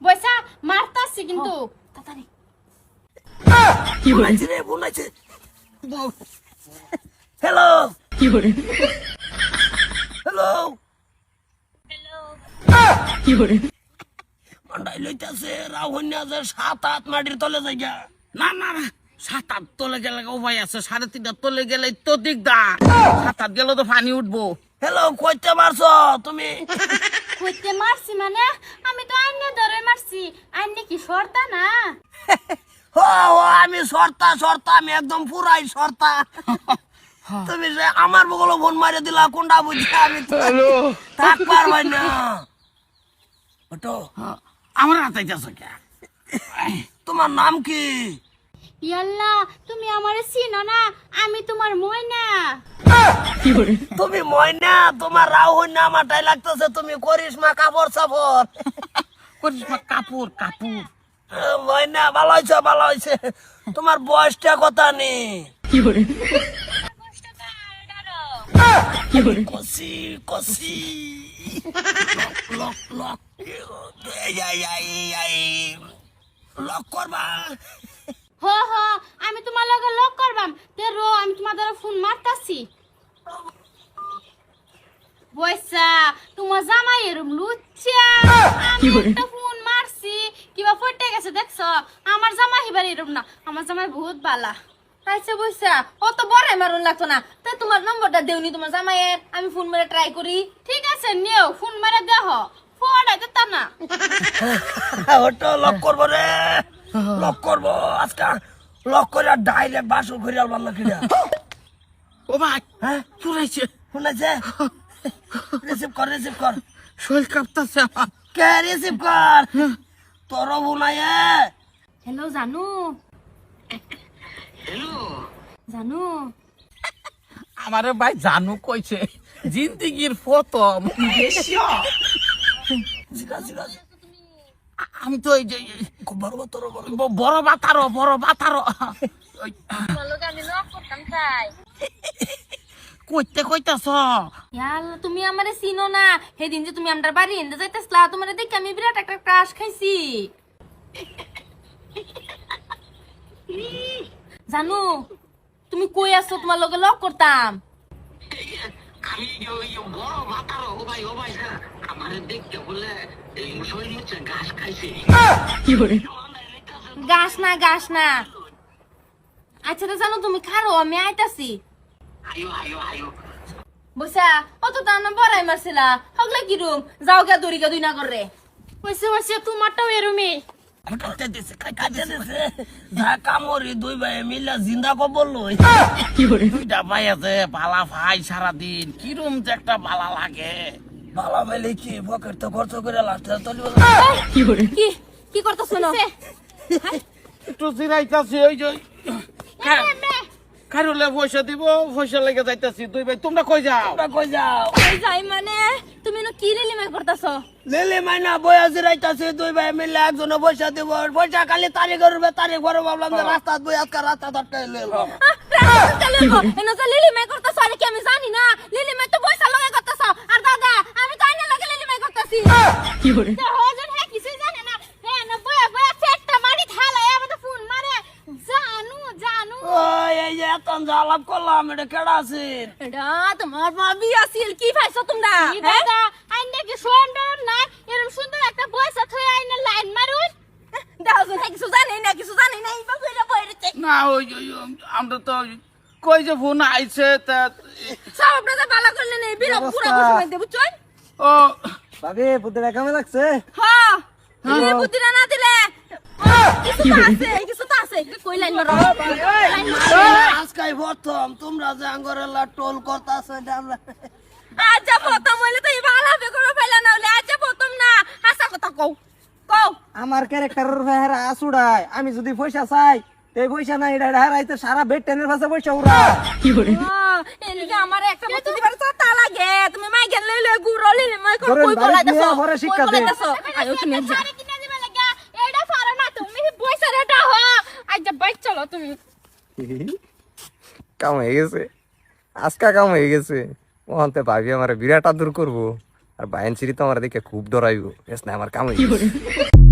বইসা মারতাছি কিন্তু তাড়াতাড়ি কি বলছে রে বলাইছে হ্যালো কি করে হ্যালো কি করে মান্ডাই লইতাছে রাহুন্যা যে 7-8 মাটির তলে যাইগা না না না 7-8 তলে গেলে উপায় আছে 3.5 তলে গেলে তো দিকদার 7-8 গেলে তো পানি উঠবো। হ্যালো কইতে পারছো তুমি কইতে মারছি মানে আমি তো আইনে ধরে মারছি আইনে কি সরতা না ও আমি সরতা আমি একদম পুরাই সরতা তুমি যে আমার বগলে ফোন মারি দিলা কোনটা বুঝছি আমি থাক পারবাই না ওটো আমার হাতাইতেছ কে তোমার নাম কি ইয়াল্লা তুমি আমারে চিনো না আমি তোমার ময়না কি করে তুমি ময়না তোমার রাহুন্যা আমারটাই লাগতেছে তুমি করিসমা কাপড় সাপড় করিসমা কাপুর কাপুর ময়না ভালো হয়েছে তোমার বয়সটা কথা নেই কি করে কি করে কষি কষি লক লক লক করবা হ আমি তোমার লগে লক করবাম তে রো আমি তোমার দ্বারা ফোন মারতাছি বইসা তোমার জামাই এরম লুচ্চা আমি একটা ফোন মারছি কিবা ফটে গেছে দেখছো আমার জামাই হিবার এরম না আমার জামাই বহুত বালা আচ্ছা বইসা অত বড় মারুন লাগতো না তা তোমার নম্বরটা দেওনি তোমার জামাইয়ের আমি ফোন মেরে ট্রাই করি। ঠিক আছে নিও ফোন মারে দেহ ফোড়াইতে তা না ওটা লক করবো রে লক করবো আজকে লক করে ডাইরেক্ট বাসুর ঘুরে আলবার কিনা ও ভাই হ্যাঁ চুরাইছে শুনেছে রিসিভ কর শরীর কাঁপতাছে আমার। কে রিসিভ কর তোর বুনাই হ্যালো জানু জানু আমারে ভাই জানু কইছে জিন্দিগির প্রথম আমি তো এই যে বড় বাতারো কইতাছ ইয়াল্লা তুমি আমারে চিনো না সেদিন যে তুমি আমার বাড়ি এনে যাইতেছলা তোমার দেখে আমি বিরাট একটা ক্রাশ খাইছি জানু তুমি কই আছো তোমার লগে লক করতাম আমি বড় বাতারো ও ভাই আমার দেখতে বলে এই শরীর হচ্ছে ঘাস খাইছে কি করে গাছ না আচ্ছা তো জানো তুমি খারো আমি আইতাছি আয়ো বসা অত টানা বড়াই মারছিলা হগলা কি রুম যাও গা দড়ি গা দুই না করে বইসে তোমারটাও এরমই কামড়ি দুই ভাই মিলা জিন্দা কবর লই কি করে দুইটা ভাই আছে পালা ভাই সারাদিন কিরম যে একটা পালা লাগে ভালো ভাইলে কি পকেট তো খরচ করে লাস্টে তলি কি করে কি কি করতেছ না একটু জিরাইতাছি ওই যে কারুলে পয়সা দিব পয়সা লেগে যাইতাছি দুই ভাই তোমরা কই যাও কই যাও কই যাই মানে তুমি না কি লিলিমে করতেছ লেলে মাইনা বয়া জিরাইতাছে দুই ভাই মিলে একজনে পয়সা দিব পয়সা খালি তারিখের তারিখ বড় ভাবলাম যে রাস্তা বই আজকে রাস্তা ধরতে লইল এনো যে লিলিমে করতেছ আর কি আমি জানি না লিলিমে তো পয়সা লগে করতেছ আর দাদা আমি তো আইনা লগে লিলিমে করতেছি কি করে হজন হ্যাঁ কিছু জানে না হ্যাঁ না বয়া ফেটটা মারি থালায় আমাদের ফোন মারে জানু ওই এই যে এত আলাপ করলাম এটা কেডা আছে এটা তোমার ভাবি আছিল কি পাইছো তোমরা দাদা আইনে কি সুন্দর না এরকম সুন্দর একটা পয়সা থই আইনে লাইন মারুন দাও কিছু জানি না ইবা কইরা বইরেছে না ওই আমরা তো কই যে ফোন আইছে তা সব আপনারা ভালো করলে নেই বিরো পুরো বসে দেব চল ও ভাবি বুদ্ধিটা কেমন লাগছে হ্যাঁ এই বুদ্ধিটা না দিলে কিছু তো আছে কই লাইন মারো আজকে প্রথম তোমরা যে আঙ্গরেলা টোল করতাছো এটা আমরা আচ্ছা প্রথম হইলে তো ভালো হবে করে ফেলা না হলে আচ্ছা প্রথম না হাসা কথা কও আমার ক্যারেক্টারের হেরা আসুড়ায় আমি যদি পয়সা চাই এই পয়সা না এটা হেরাইতে সারা বেড টেনের পাশে পয়সা উড়া কি করে এদিকে আমার একটা বস্তু দিবার তা লাগে তুমি মাই গেল লই গুড়ো লিলে মাই কই ধরেন, বলা বাড়িতে দেছো নিয়ে ঘরে শিক্ষা দেন। আয়ো তুমি যা সারে কিনা দিবা লাগা এটা পারো না তুমি পয়সা রেটা হ আজ বাইক চলো তুমি কাম হয়ে গেছে আজকা কাম হয়ে গেছে ওখানতে ভাবি আমার বিরাট আদর করবো আর বায়ান সিঁড়ি তো আমার দেখে খুব ডরাইবো বেশ না আমার কাম হয়ে কি গেছে করে